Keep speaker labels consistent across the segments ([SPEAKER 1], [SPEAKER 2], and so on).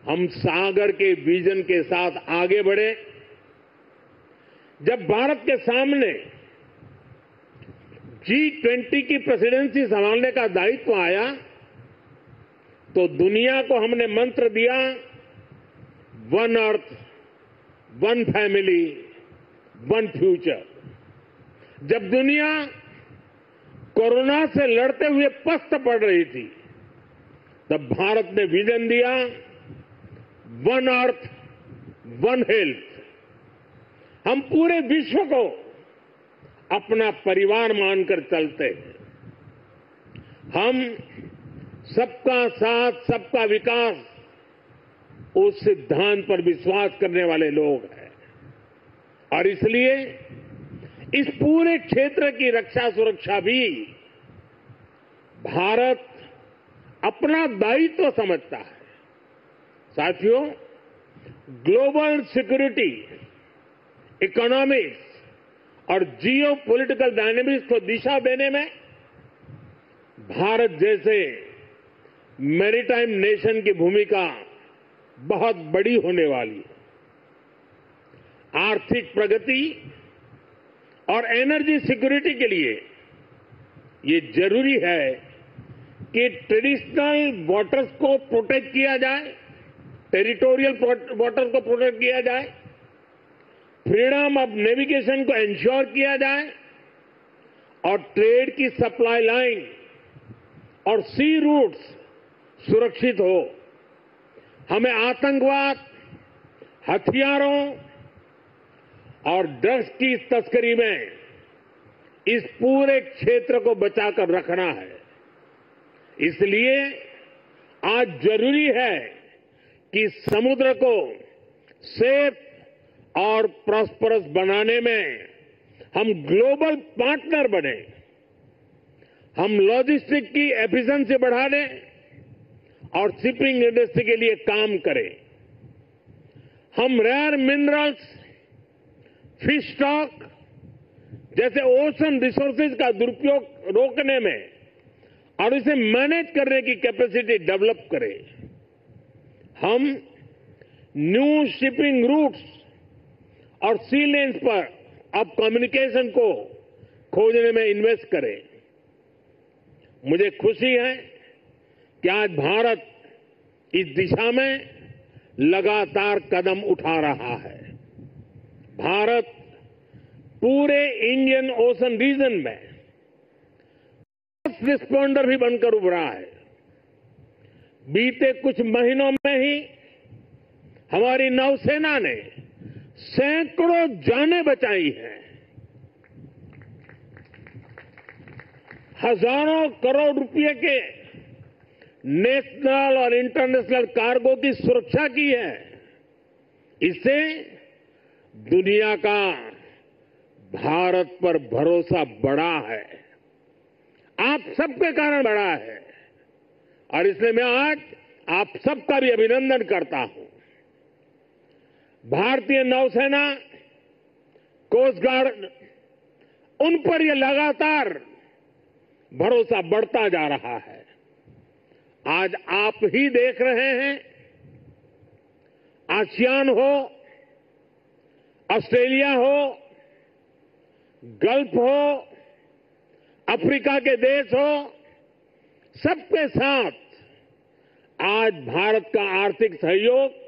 [SPEAKER 1] हम सागर के विजन के साथ आगे बढ़े। जब भारत के सामने G20 की प्रेसिडेंसी संभालने का दायित्व आया तो दुनिया को हमने मंत्र दिया, one earth, one family, one future. जब दुनिया कोरोना से लड़ते हुए पस्त पड़ रही थी, तब भारत ने विजन दिया, वन अर्थ, वन हेल्थ। हम पूरे विश्व को अपना परिवार मानकर चलते हैं। हम सबका साथ, सबका विकास, उस सिद्धांत पर विश्वास करने वाले लोग हैं और इसलिए इस पूरे क्षेत्र की रक्षा सुरक्षा भी भारत अपना दायित्व समझता है। साथियों, ग्लोबल सिक्योरिटी, इकोनॉमिक्स और जियो पॉलिटिकल डायनेमिक्स को दिशा देने में भारत जैसे मैरीटाइम नेशन की भूमिका बहुत बड़ी होने वाली है। आर्थिक प्रगति और एनर्जी सिक्योरिटी के लिए ये जरूरी है कि ट्रेडिशनल वाटर्स को प्रोटेक्ट किया जाए, टेरिटोरियल वाटर्स को प्रोटेक्ट किया जाए, फ्रीडम ऑफ नेविगेशन को इंश्योर किया जाए और ट्रेड की सप्लाई लाइन और सी रूट्स सुरक्षित हो। हमें आतंकवाद, हथियारों और ड्रग्स की तस्करी में इस पूरे क्षेत्र को बचाकर रखना है। इसलिए आज जरूरी है कि समुद्र को सेफ और प्रॉस्परस बनाने में हम ग्लोबल पार्टनर बने। हम लॉजिस्टिक की एफिशिएंसी बढ़ाने और शिपिंग इंडस्ट्री के लिए काम करें। हम रेयर मिनरल्स, फिश स्टॉक जैसे ओशन रिसोर्सेज का दुरुपयोग रोकने में और इसे मैनेज करने की कैपेसिटी डेवलप करें। हम न्यू शिपिंग रूट्स और सी लेन्स पर अब कम्युनिकेशन को खोजने में इन्वेस्ट करें। मुझे खुशी है कि आज भारत इस दिशा में लगातार कदम उठा रहा है। भारत पूरे इंडियन ओशन रीजन में फर्स्ट रिस्पॉन्डर भी बनकर उभरा है। बीते कुछ महीनों में ही हमारी नौसेना ने सैकड़ों जानें बचाई हैं। हजारों करोड़ रुपए के नेशनल और इंटरनेशनल कार्गो की सुरक्षा की है। इससे दुनिया का भारत पर भरोसा बढ़ा है, आप सबके कारण बढ़ा है और इसलिए मैं आज आप सबका भी अभिनंदन करता हूं। भारतीय नौसेना, कोस्ट गार्ड, उन पर यह लगातार भरोसा बढ़ता जा रहा है। आज आप ही देख रहे हैं, आसियान हो, ऑस्ट्रेलिया हो, गल्फ हो, अफ्रीका के देश हो, सबके साथ आज भारत का आर्थिक सहयोग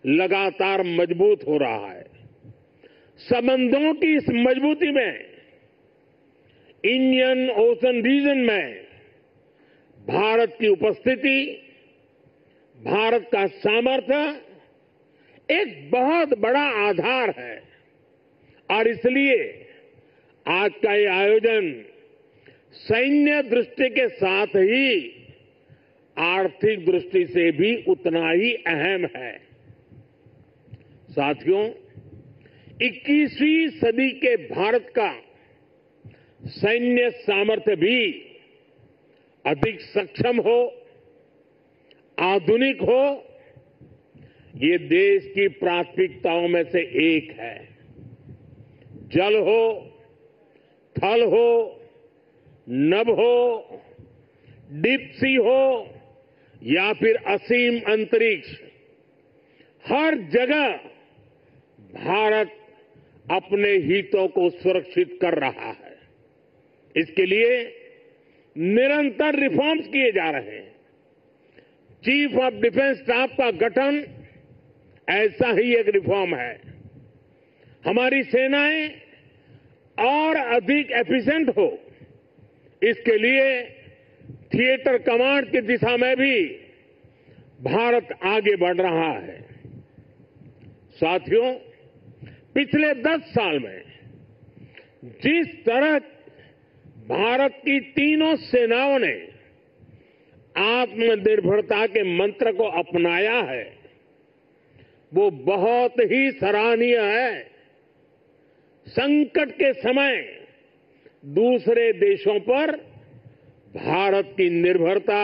[SPEAKER 1] लगातार मजबूत हो रहा है। संबंधों की इस मजबूती में इंडियन ओशन रीजन में भारत की उपस्थिति, भारत का सामर्थ्य एक बहुत बड़ा आधार है और इसलिए आज का ये आयोजन सैन्य दृष्टि के साथ ही आर्थिक दृष्टि से भी उतना ही अहम है। साथियों, 21वीं सदी के भारत का सैन्य सामर्थ्य भी अधिक सक्षम हो, आधुनिक हो, ये देश की प्राथमिकताओं में से एक है। जल हो, थल हो, नभ हो, डीप सी हो या फिर असीम अंतरिक्ष, हर जगह भारत अपने हितों को सुरक्षित कर रहा है। इसके लिए निरंतर रिफॉर्म्स किए जा रहे हैं। चीफ ऑफ डिफेंस स्टाफ का गठन ऐसा ही एक रिफॉर्म है। हमारी सेनाएं और अधिक एफिशिएंट हो, इसके लिए थिएटर कमांड की दिशा में भी भारत आगे बढ़ रहा है। साथियों, पिछले 10 साल में जिस तरह भारत की तीनों सेनाओं ने आत्मनिर्भरता के मंत्र को अपनाया है, वो बहुत ही सराहनीय है। संकट के समय दूसरे देशों पर भारत की निर्भरता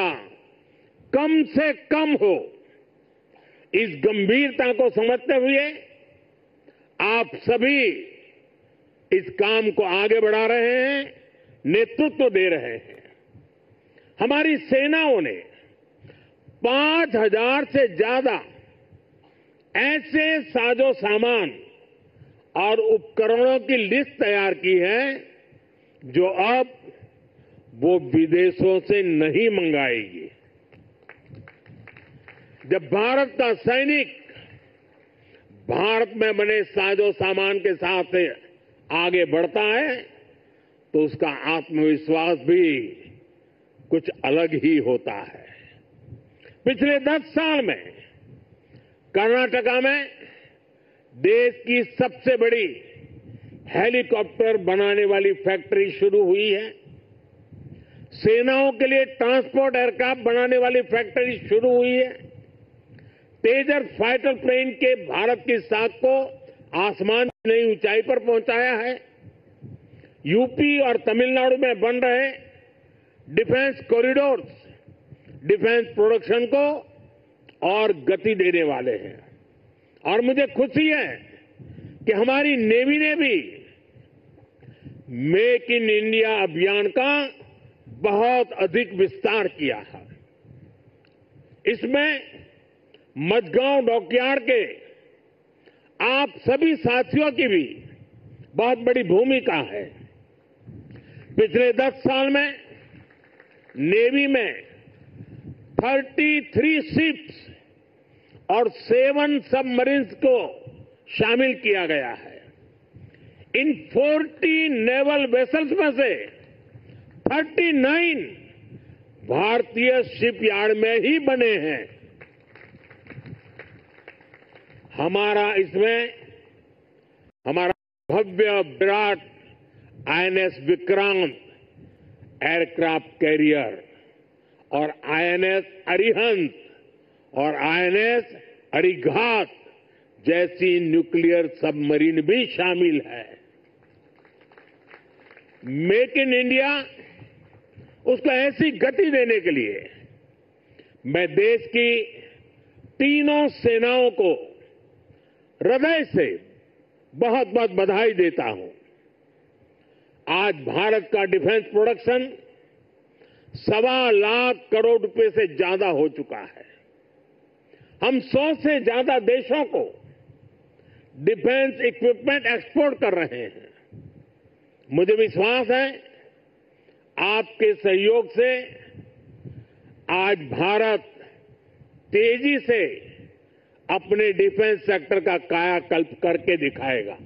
[SPEAKER 1] कम से कम हो, इस गंभीरता को समझते हुए आप सभी इस काम को आगे बढ़ा रहे हैं, नेतृत्व दे रहे हैं। हमारी सेनाओं ने 5,000 से ज्यादा ऐसे साजो सामान और उपकरणों की लिस्ट तैयार की है जो अब वो विदेशों से नहीं मंगाएगी। जब भारत का सैनिक भारत में बने साजो सामान के साथ आगे बढ़ता है तो उसका आत्मविश्वास भी कुछ अलग ही होता है। पिछले 10 साल में कर्नाटका में देश की सबसे बड़ी हेलीकॉप्टर बनाने वाली फैक्ट्री शुरू हुई है। सेनाओं के लिए ट्रांसपोर्ट एयरक्राफ्ट बनाने वाली फैक्ट्री शुरू हुई है। तेजस फाइटर प्लेन के भारत की साख को आसमान की नई ऊंचाई पर पहुंचाया है। यूपी और तमिलनाडु में बन रहे डिफेंस कॉरिडोर्स डिफेंस प्रोडक्शन को और गति देने वाले हैं। और मुझे खुशी है कि हमारी नेवी ने भी मेक इन इंडिया अभियान का बहुत अधिक विस्तार किया है। इसमें मझगांव डॉकयार्ड के आप सभी साथियों की भी बहुत बड़ी भूमिका है। पिछले 10 साल में नेवी में 33 शिप्स और 7 सबमरीन्स को शामिल किया गया है। इन 40 नेवल वेसल्स में से 39 भारतीय शिपयार्ड में ही बने हैं। हमारा भव्य विराट आईएनएस विक्रांत एयरक्राफ्ट कैरियर और आईएनएस अरिहंत और आईएनएस अरिघात जैसी न्यूक्लियर सबमरीन भी शामिल है। मेक इन इंडिया उसको ऐसी गति देने के लिए मैं देश की तीनों सेनाओं को हृदय से बहुत बहुत बधाई देता हूं। आज भारत का डिफेंस प्रोडक्शन 1.25 लाख करोड़ रुपए से ज्यादा हो चुका है। हम 100 से ज्यादा देशों को डिफेंस इक्विपमेंट एक्सपोर्ट कर रहे हैं। मुझे विश्वास है आपके सहयोग से आज भारत तेजी से अपने डिफेंस सेक्टर का कायाकल्प करके दिखाएगा।